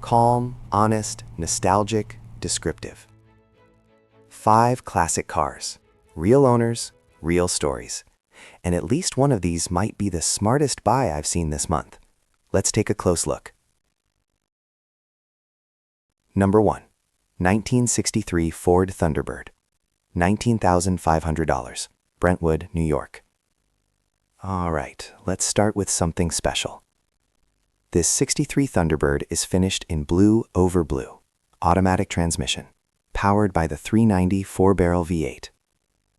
Calm, honest, nostalgic, descriptive. 5 classic cars. Real owners, real stories. And at least one of these might be the smartest buy I've seen this month. Let's take a close look. Number 1. 1963 Ford Thunderbird. $19,500. Brentwood, New York. All right, let's start with something special. This 63 Thunderbird is finished in blue over blue, automatic transmission, powered by the 390 4-barrel V8.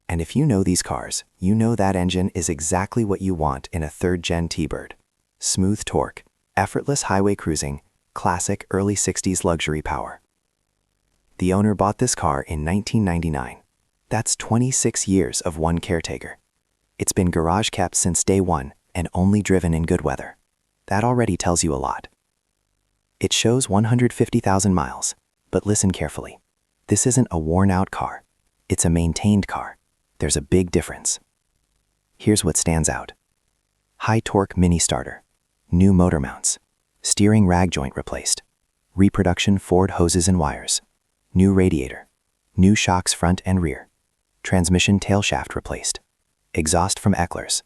And if you know these cars, you know that engine is exactly what you want in a third-gen T-Bird. Smooth torque, effortless highway cruising, classic early 60s luxury power. The owner bought this car in 1999. That's 26 years of one caretaker. It's been garage kept since day one and only driven in good weather. That already tells you a lot. It shows 150,000 miles, but listen carefully. This isn't a worn-out car. It's a maintained car. There's a big difference. Here's what stands out. High-torque mini starter, new motor mounts, steering rag joint replaced, reproduction Ford hoses and wires, new radiator, new shocks front and rear, transmission tail shaft replaced, exhaust from Eckler's,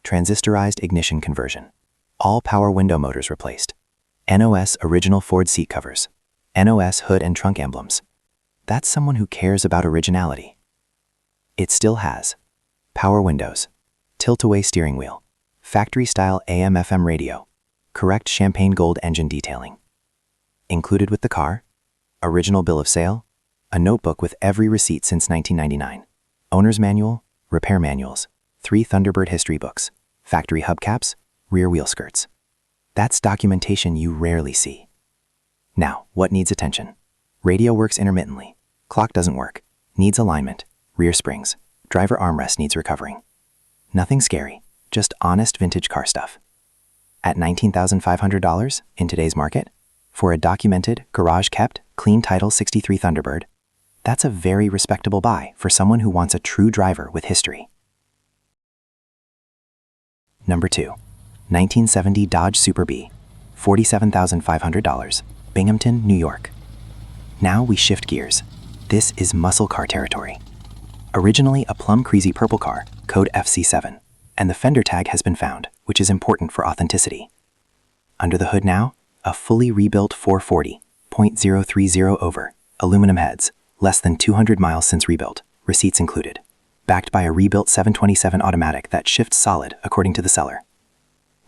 transistorized ignition conversion, all power window motors replaced, NOS original Ford seat covers, NOS hood and trunk emblems. That's someone who cares about originality. It still has power windows, tilt-away steering wheel, factory-style AM/FM radio, correct champagne gold engine detailing. Included with the car, original bill of sale, a notebook with every receipt since 1999, owner's manual, repair manuals, 3 Thunderbird history books, factory hubcaps, rear wheel skirts. That's documentation you rarely see. Now, what needs attention? Radio works intermittently, clock doesn't work, needs alignment, rear springs, driver armrest needs recovering. Nothing scary, just honest vintage car stuff. At $19,500 in today's market, for a documented, garage-kept, clean title 63 Thunderbird, that's a very respectable buy for someone who wants a true driver with history. Number 2. 1970 Dodge Super Bee, $47,500, Binghamton, New York. Now we shift gears. This is muscle car territory. Originally a plum creasy purple car, code FC7, and the fender tag has been found, which is important for authenticity. Under the hood now, a fully rebuilt 440, .030 over, aluminum heads, less than 200 miles since rebuilt, receipts included, backed by a rebuilt 727 automatic that shifts solid according to the seller.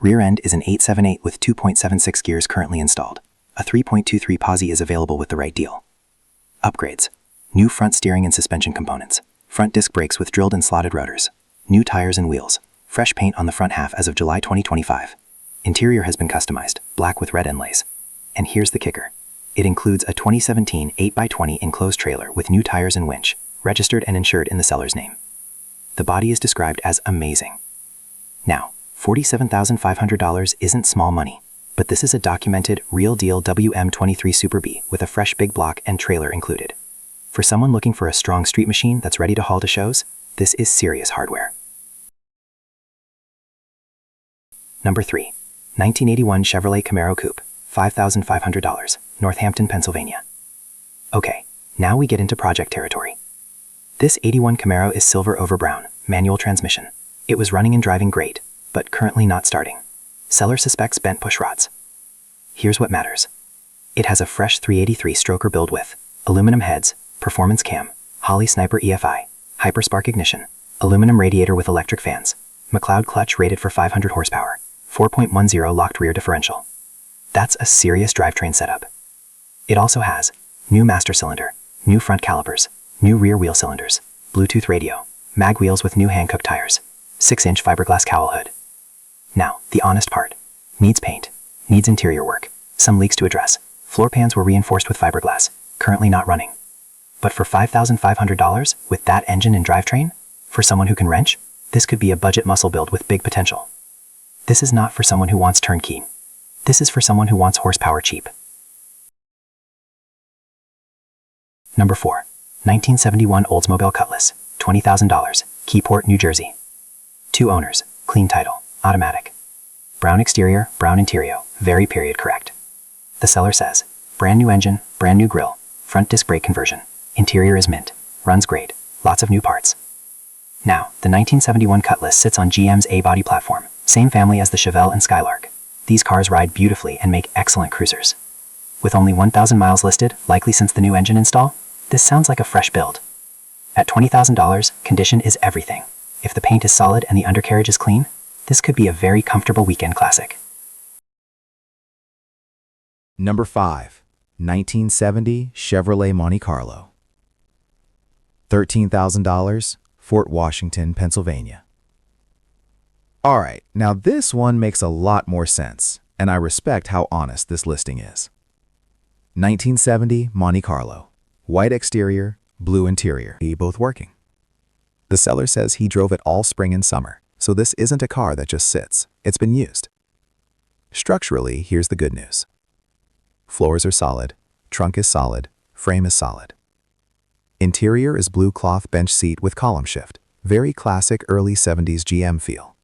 Rear end is an 878 with 2.76 gears currently installed. A 3.23 posi is available with the right deal. Upgrades: new front steering and suspension components, front disc brakes with drilled and slotted rotors, new tires and wheels, fresh paint on the front half as of July 2025. Interior has been customized, black with red inlays. And here's the kicker. It includes a 2017 8x20 enclosed trailer with new tires and winch, registered and insured in the seller's name. The body is described as amazing. Now, $47,500 isn't small money, but this is a documented, real-deal WM23 Super Bee with a fresh big block and trailer included. For someone looking for a strong street machine that's ready to haul to shows, this is serious hardware. Number 3. 1981 Chevrolet Camaro Coupe, $5,500, Northampton, Pennsylvania. Okay, now we get into project territory. This 81 Camaro is silver over brown, manual transmission. It was running and driving great, but currently not starting. Seller suspects bent push rods. Here's what matters. It has a fresh 383 stroker build with aluminum heads, performance cam, Holley Sniper EFI, Hyperspark ignition, aluminum radiator with electric fans, McLeod clutch rated for 500 horsepower, 4.10 locked rear differential. That's a serious drivetrain setup. It also has new master cylinder, new front calipers, new rear wheel cylinders, Bluetooth radio, mag wheels with new Hankook tires, 6-inch fiberglass cowl hood. Now, the honest part. Needs paint, needs interior work, some leaks to address. Floor pans were reinforced with fiberglass, currently not running. But for $5,500, with that engine and drivetrain, for someone who can wrench, this could be a budget muscle build with big potential. This is not for someone who wants turnkey. This is for someone who wants horsepower cheap. Number 4. 1971 Oldsmobile Cutlass, $20,000, Keyport, New Jersey. 2 owners, clean title, automatic. Brown exterior, brown interior, very period correct. The seller says, Brand new engine, brand new grille, front disc brake conversion. Interior is mint. Runs great. Lots of new parts. Now, the 1971 Cutlass sits on GM's A-body platform, same family as the Chevelle and Skylark. These cars ride beautifully and make excellent cruisers. With only 1,000 miles listed, likely since the new engine install, this sounds like a fresh build. At $20,000, condition is everything. If the paint is solid and the undercarriage is clean, this could be a very comfortable weekend classic. Number 5. 1970 Chevrolet Monte Carlo. $13,000, Fort Washington, Pennsylvania. Alright, now this one makes a lot more sense, and I respect how honest this listing is. 1970 Monte Carlo. White exterior, blue interior, both working. The seller says he drove it all spring and summer, so this isn't a car that just sits, it's been used. Structurally, here's the good news. Floors are solid, trunk is solid, frame is solid. Interior is blue cloth bench seat with column shift, very classic early 70s GM feel.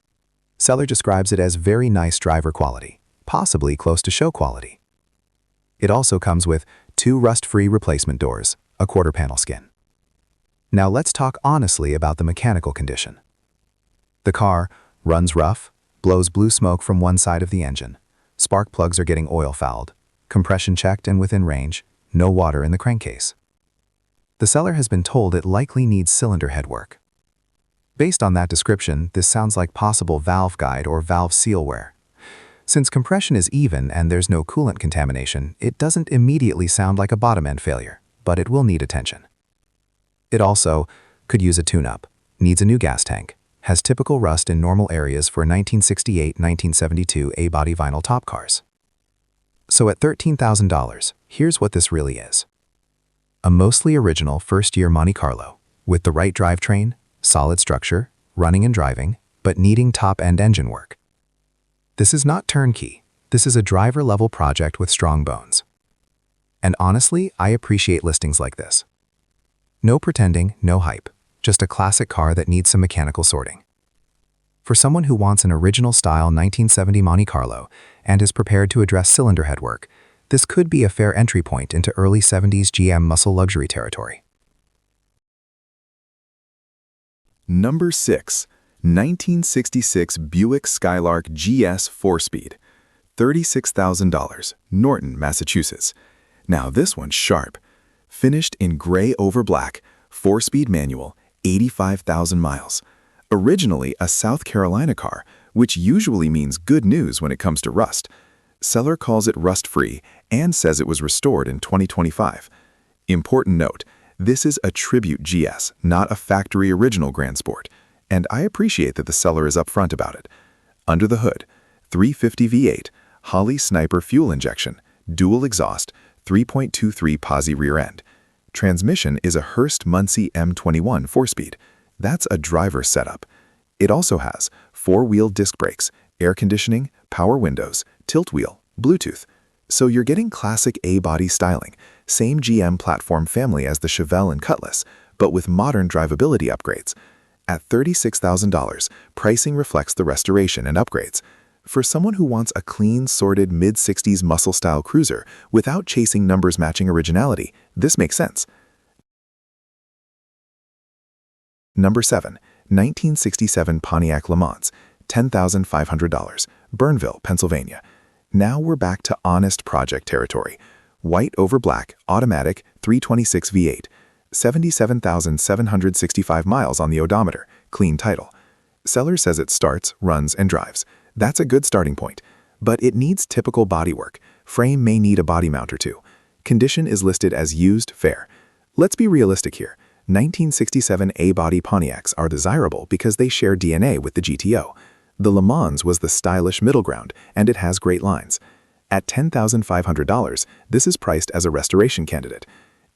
Seller describes it as very nice driver quality, possibly close to show quality. It also comes with 2 rust-free replacement doors, a quarter panel skin. Now let's talk honestly about the mechanical condition. The car runs rough, blows blue smoke from one side of the engine, spark plugs are getting oil fouled, compression checked and within range, no water in the crankcase. The seller has been told it likely needs cylinder head work. Based on that description, this sounds like possible valve guide or valve seal wear. Since compression is even and there's no coolant contamination, it doesn't immediately sound like a bottom end failure, but it will need attention. It also could use a tune-up, needs a new gas tank, has typical rust in normal areas for 1968-1972 A-body vinyl top cars. So at $13,000, here's what this really is. A mostly original first-year Monte Carlo, with the right drivetrain, solid structure, running and driving, but needing top-end engine work. This is not turnkey. This is a driver-level project with strong bones. And honestly, I appreciate listings like this. No pretending, no hype, just a classic car that needs some mechanical sorting. For someone who wants an original-style 1970 Monte Carlo and is prepared to address cylinder head work, this could be a fair entry point into early 70s GM muscle luxury territory. Number 6. 1966 Buick Skylark GS 4-speed. $36,000, Norton, Massachusetts. Now this one's sharp. Finished in gray over black, 4-speed manual, 85,000 miles. Originally a South Carolina car, which usually means good news when it comes to rust. Seller calls it rust-free and says it was restored in 2025. Important note, this is a tribute GS, not a factory original Grand Sport, and I appreciate that the seller is upfront about it. Under the hood, 350 V8, Holley Sniper fuel injection, dual exhaust, 3.23 posi rear end. Transmission is a Hurst Muncie M21 4-speed. That's a driver setup. It also has 4-wheel disc brakes, air conditioning, power windows, tilt wheel, Bluetooth. So you're getting classic A-body styling, same GM platform family as the Chevelle and Cutlass, but with modern drivability upgrades. At $36,000, pricing reflects the restoration and upgrades. For someone who wants a clean, sorted mid-60s muscle-style cruiser without chasing numbers matching originality, this makes sense. Number 7. 1967 Pontiac Le Mans, $10,500, Burnville, Pennsylvania. Now we're back to honest project territory. White over black, automatic, 326 V8, 77,765 miles on the odometer, clean title. Seller says it starts, runs, and drives. That's a good starting point, but it needs typical bodywork. Frame may need a body mount or two. Condition is listed as used, fair. Let's be realistic here. 1967 A-body Pontiacs are desirable because they share DNA with the GTO. The Le Mans was the stylish middle ground, and it has great lines. At $10,500, this is priced as a restoration candidate.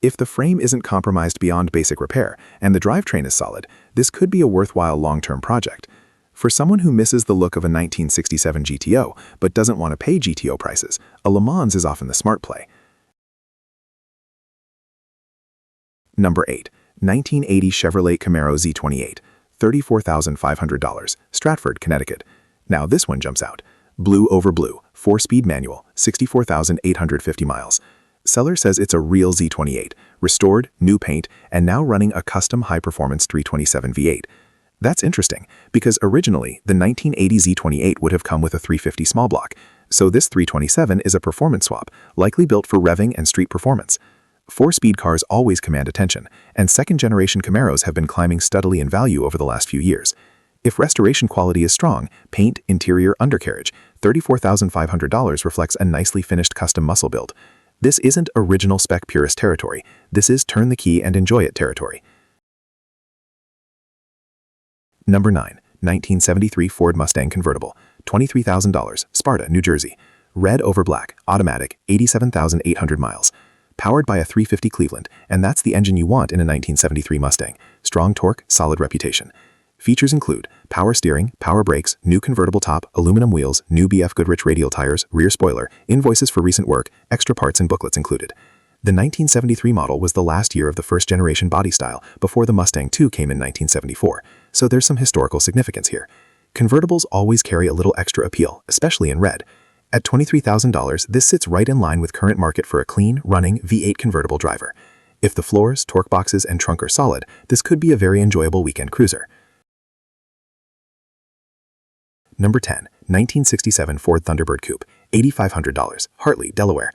If the frame isn't compromised beyond basic repair and the drivetrain is solid, this could be a worthwhile long-term project. For someone who misses the look of a 1967 GTO but doesn't want to pay GTO prices, a Le Mans is often the smart play. Number 8. 1980 Chevrolet Camaro Z28, $34,500, Stratford, Connecticut. Now this one jumps out. Blue over blue, 4-speed manual, 64,850 miles. Seller says it's a real Z28, restored, new paint, and now running a custom high-performance 327 V8. That's interesting, because originally, the 1980 Z28 would have come with a 350 small block, so this 327 is a performance swap, likely built for revving and street performance. Four-speed cars always command attention, and second-generation Camaros have been climbing steadily in value over the last few years. If restoration quality is strong, paint, interior, undercarriage, $34,500 reflects a nicely finished custom muscle build. This isn't original spec purist territory. This is turn the key and enjoy it territory. Number 9. 1973 Ford Mustang Convertible, $23,000, Sparta, New Jersey. Red over black, automatic, 87,800 miles. Powered by a 350 Cleveland, and that's the engine you want in a 1973 Mustang. Strong torque, solid reputation. Features include power steering, power brakes, new convertible top, aluminum wheels, new BF Goodrich radial tires, rear spoiler, invoices for recent work, extra parts and booklets included. The 1973 model was the last year of the first-generation body style before the Mustang II came in 1974, so there's some historical significance here. Convertibles always carry a little extra appeal, especially in red. At $23,000, this sits right in line with current market for a clean, running V8 convertible driver. If the floors, torque boxes, and trunk are solid, this could be a very enjoyable weekend cruiser. Number 10. 1967 Ford Thunderbird Coupe, $8,500, Hartley, Delaware.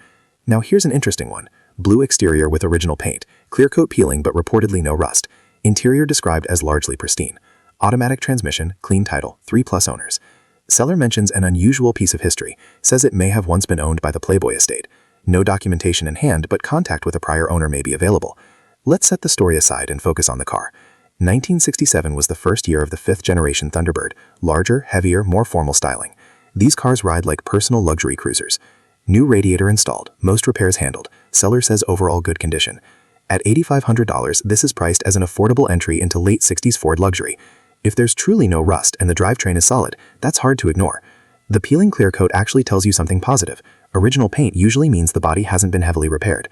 Now here's an interesting one. Blue exterior with original paint, clear coat peeling but reportedly no rust. Interior described as largely pristine. Automatic transmission, clean title, 3+ owners. Seller mentions an unusual piece of history, says it may have once been owned by the Playboy estate. No documentation in hand, but contact with a prior owner may be available. Let's set the story aside and focus on the car. 1967 was the first year of the 5th-generation Thunderbird, larger, heavier, more formal styling. These cars ride like personal luxury cruisers. New radiator installed, most repairs handled. Seller says overall good condition. At $8,500, this is priced as an affordable entry into late 60s Ford luxury. If there's truly no rust and the drivetrain is solid, that's hard to ignore. The peeling clear coat actually tells you something positive. Original paint usually means the body hasn't been heavily repaired.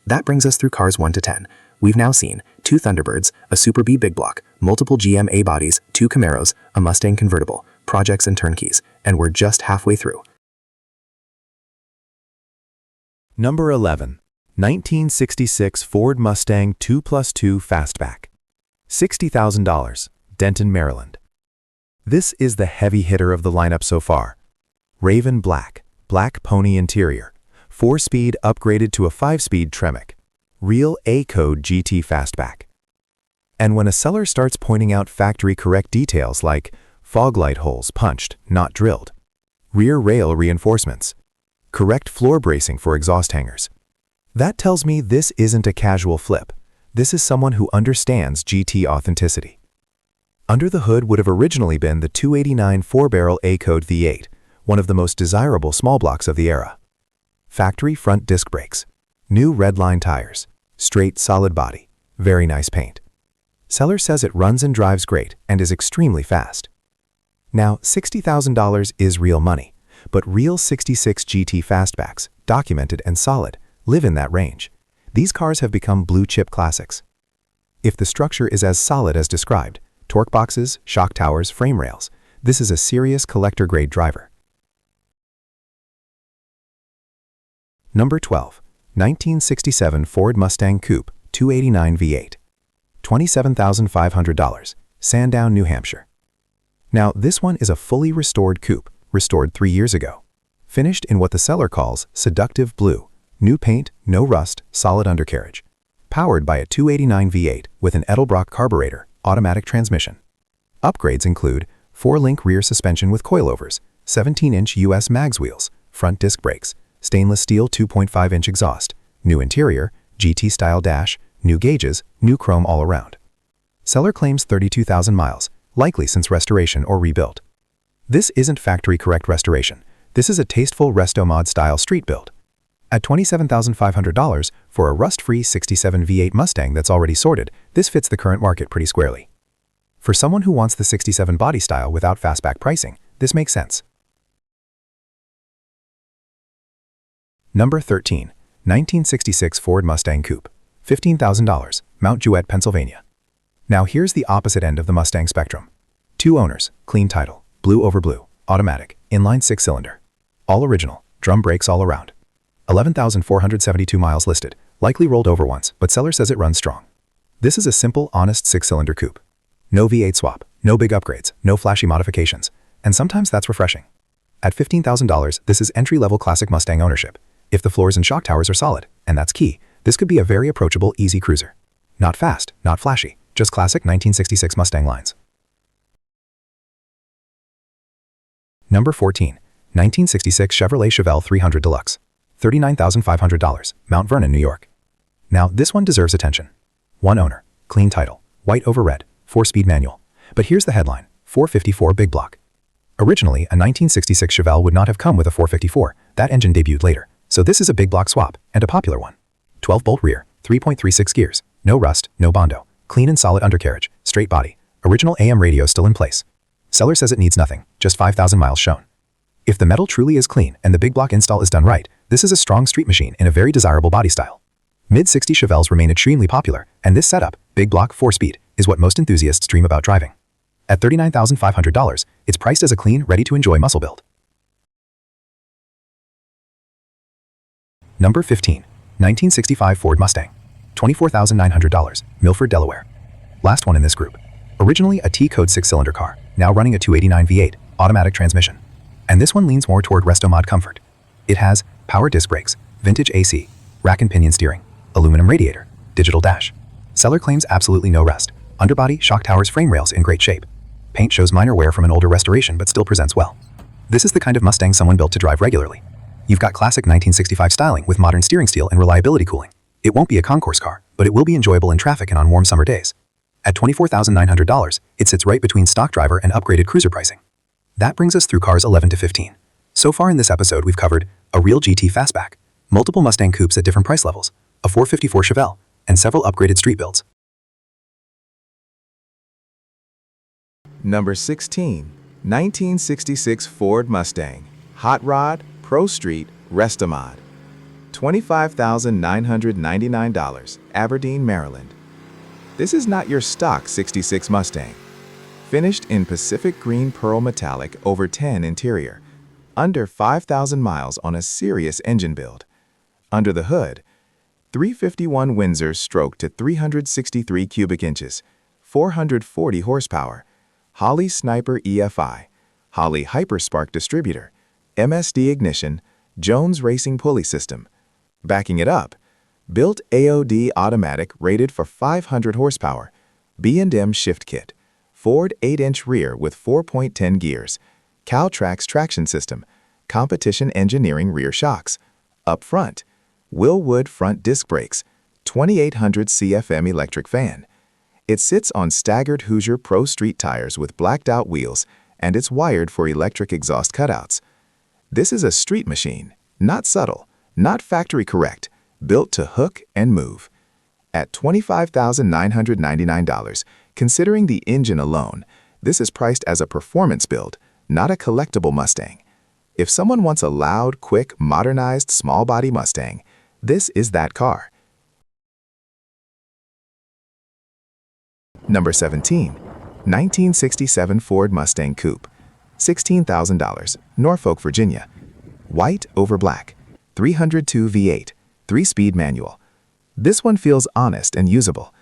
That brings us through cars 1 to 10. We've now seen 2 Thunderbirds, a Super B big block, multiple GM A-bodies, 2 Camaros, a Mustang convertible, projects and turnkeys, and we're just halfway through. Number 11. 1966 Ford Mustang 2+2 Fastback, $60,000, Denton, Maryland. This is the heavy hitter of the lineup so far. Raven black, black pony interior, 4-speed upgraded to a 5-speed Tremec. Real A-code GT Fastback. And when a seller starts pointing out factory-correct details like fog light holes punched, not drilled, rear rail reinforcements, correct floor bracing for exhaust hangers, that tells me this isn't a casual flip. This is someone who understands GT authenticity. Under the hood would have originally been the 289 4-barrel A-code V8, one of the most desirable small blocks of the era. Factory front disc brakes, new redline tires, straight solid body, very nice paint. Seller says it runs and drives great and is extremely fast. Now, $60,000 is real money, but real 66 GT Fastbacks, documented and solid, live in that range. These cars have become blue-chip classics. If the structure is as solid as described, torque boxes, shock towers, frame rails, this is a serious collector-grade driver. Number 12. 1967 Ford Mustang Coupe 289 V8, $27,500, Sandown, New Hampshire. Now, this one is a fully restored coupe, restored 3 years ago. Finished in what the seller calls seductive blue, new paint, no rust, solid undercarriage. Powered by a 289 V8 with an Edelbrock carburetor, automatic transmission. Upgrades include 4-link rear suspension with coilovers, 17-inch US mags wheels, front disc brakes, stainless steel 2.5-inch exhaust, new interior, GT-style dash, new gauges, new chrome all around. Seller claims 32,000 miles, likely since restoration or rebuilt. This isn't factory-correct restoration. This is a tasteful resto-mod-style street build. At $27,500 for a rust-free 67 V8 Mustang that's already sorted, this fits the current market pretty squarely. For someone who wants the 67 body style without fastback pricing, this makes sense. Number 13. 1966 Ford Mustang Coupe, $15,000, Mount Jewett, Pennsylvania. Now here's the opposite end of the Mustang spectrum. 2 owners, clean title, blue over blue, automatic, inline 6-cylinder. All original, drum brakes all around. 11,472 miles listed, likely rolled over once, but seller says it runs strong. This is a simple, honest 6-cylinder coupe. No V8 swap, no big upgrades, no flashy modifications, and sometimes that's refreshing. At $15,000, this is entry-level classic Mustang ownership. If the floors and shock towers are solid, and that's key, this could be a very approachable, easy cruiser. Not fast, not flashy, just classic 1966 Mustang lines. Number 14. 1966 Chevrolet Chevelle 300 Deluxe. $39,500, Mount Vernon, New York. Now, this one deserves attention. One owner, clean title, white over red, 4-speed manual. But here's the headline, 454 big block. Originally, a 1966 Chevelle would not have come with a 454, that engine debuted later, so this is a big block swap, and a popular one. 12-bolt rear, 3.36 gears, no rust, no bondo, clean and solid undercarriage, straight body, original AM radio still in place. Seller says it needs nothing, just 5,000 miles shown. If the metal truly is clean and the big block install is done right, this is a strong street machine in a very desirable body style. Mid-60s Chevelles remain extremely popular, and this setup, big block 4-speed, is what most enthusiasts dream about driving. At $39,500, it's priced as a clean, ready-to-enjoy muscle build. Number 15. 1965 Ford Mustang. $24,900, Milford, Delaware. Last one in this group. Originally a T-code 6-cylinder car, now running a 289 V8, automatic transmission. And this one leans more toward restomod comfort. It has power disc brakes, vintage AC, rack and pinion steering, aluminum radiator, digital dash. Seller claims absolutely no rust. Underbody, shock towers, frame rails in great shape. Paint shows minor wear from an older restoration but still presents well. This is the kind of Mustang someone built to drive regularly. You've got classic 1965 styling with modern steering steel and reliability cooling. It won't be a concourse car, but it will be enjoyable in traffic and on warm summer days. At $24,900, it sits right between stock driver and upgraded cruiser pricing. That brings us through cars 11 to 15. So far in this episode, we've covered a real GT fastback, multiple Mustang coupes at different price levels, a 454 Chevelle, and several upgraded street builds. Number 16. 1966 Ford Mustang. Hot Rod, Pro Street, Restomod. $25,999, Aberdeen, Maryland. This is not your stock 66 Mustang. Finished in Pacific Green Pearl Metallic over 10 interior. Under 5,000 miles on a serious engine build. Under the hood, 351 Windsor stroke to 363 cubic inches, 440 horsepower, Holley Sniper EFI, Holley Hyperspark distributor, MSD ignition, Jones Racing pulley system. Backing it up, built AOD automatic rated for 500 horsepower, B&M shift kit, Ford 8-inch rear with 4.10 gears, Caltrax traction system, competition engineering rear shocks. Up front, Willwood front disc brakes, 2800 CFM electric fan. It sits on staggered Hoosier Pro Street tires with blacked-out wheels, and it's wired for electric exhaust cutouts. This is a street machine, not subtle, not factory correct, built to hook and move. At $25,999, considering the engine alone, this is priced as a performance build, not a collectible Mustang. If someone wants a loud, quick, modernized, small-body Mustang, this is that car. Number 17. 1967 Ford Mustang Coupe. $16,000, Norfolk, Virginia. White over black. 302 V8, 3-speed manual. This one feels honest and usable.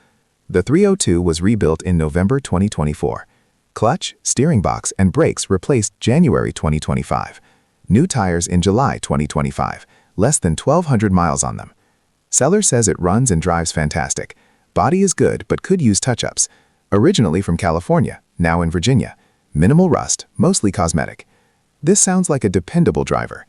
The 302 was rebuilt in November 2024. Clutch, steering box, and brakes replaced January 2025. New tires in July 2025, less than 1,200 miles on them. Seller says it runs and drives fantastic. Body is good but could use touch-ups. Originally from California, now in Virginia. Minimal rust, mostly cosmetic. This sounds like a dependable driver.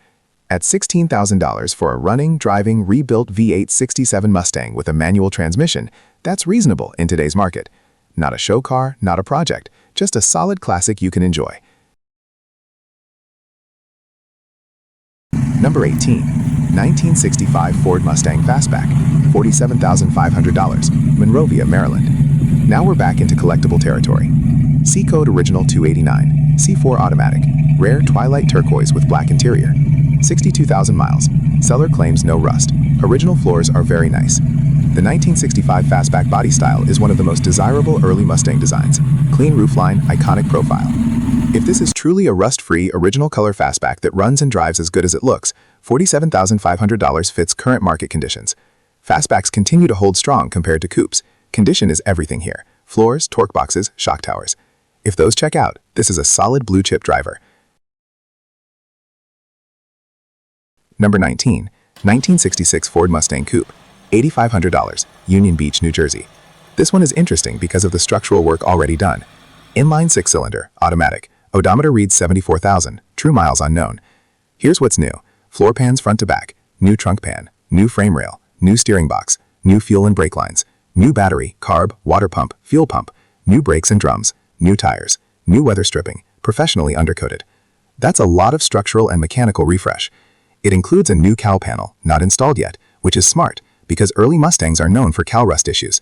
At $16,000 for a running, driving, rebuilt V8 67 Mustang with a manual transmission, that's reasonable in today's market. Not a show car, not a project, just a solid classic you can enjoy. Number 18. 1965 Ford Mustang Fastback. $47,500, Monrovia, Maryland. Now we're back into collectible territory. C-Code Original 289, C4 Automatic, rare twilight turquoise with black interior. 62,000 miles. Seller claims no rust. Original floors are very nice. The 1965 Fastback body style is one of the most desirable early Mustang designs. Clean roofline, iconic profile. If this is truly a rust-free, original color Fastback that runs and drives as good as it looks, $47,500 fits current market conditions. Fastbacks continue to hold strong compared to coupes. Condition is everything here. Floors, torque boxes, shock towers. If those check out, this is a solid blue-chip driver. Number 19. 1966 Ford Mustang Coupe. $8,500, Union Beach, New Jersey. This one is interesting because of the structural work already done. Inline 6-cylinder, automatic. Odometer reads 74,000, true miles unknown. Here's what's new. Floor pans front to back, new trunk pan, new frame rail, new steering box, new fuel and brake lines, new battery, carb, water pump, fuel pump, new brakes and drums, new tires, new weather stripping, professionally undercoated. That's a lot of structural and mechanical refresh. It includes a new cowl panel, not installed yet, which is smart because early Mustangs are known for cowl rust issues.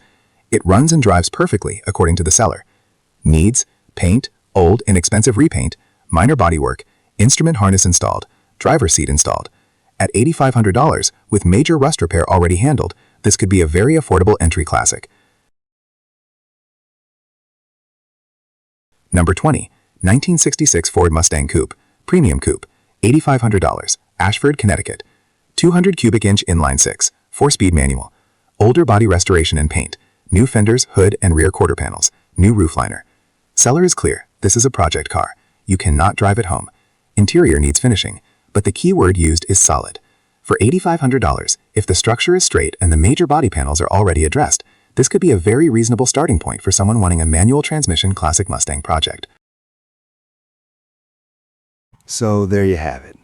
It runs and drives perfectly, according to the seller. Needs: paint, old, inexpensive repaint, minor bodywork, instrument harness installed, driver's seat installed. At $8,500, with major rust repair already handled, this could be a very affordable entry classic. Number 20. 1966 Ford Mustang Coupe, Premium Coupe, $8,500, Ashford, Connecticut. 200 cubic inch inline 6, 4-speed manual. Older body restoration and paint. New fenders, hood, and rear quarter panels. New roof liner. Seller is clear. This is a project car. You cannot drive it home. Interior needs finishing, but the key word used is solid. For $8,500, if the structure is straight and the major body panels are already addressed, this could be a very reasonable starting point for someone wanting a manual transmission classic Mustang project. So there you have it.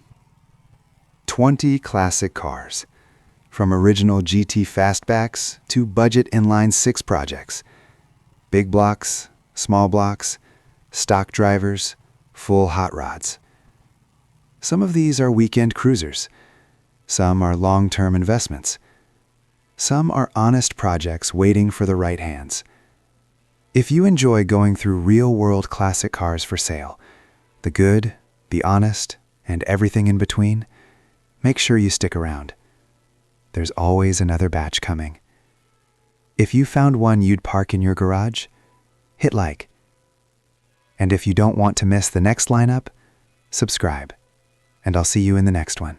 20 classic cars, from original GT fastbacks to budget inline 6 projects. Big blocks, small blocks, stock drivers, full hot rods. Some of these are weekend cruisers. Some are long-term investments. Some are honest projects waiting for the right hands. If you enjoy going through real-world classic cars for sale, the good, the honest, and everything in between, make sure you stick around. There's always another batch coming. If you found one you'd park in your garage, hit like. And if you don't want to miss the next lineup, subscribe. And I'll see you in the next one.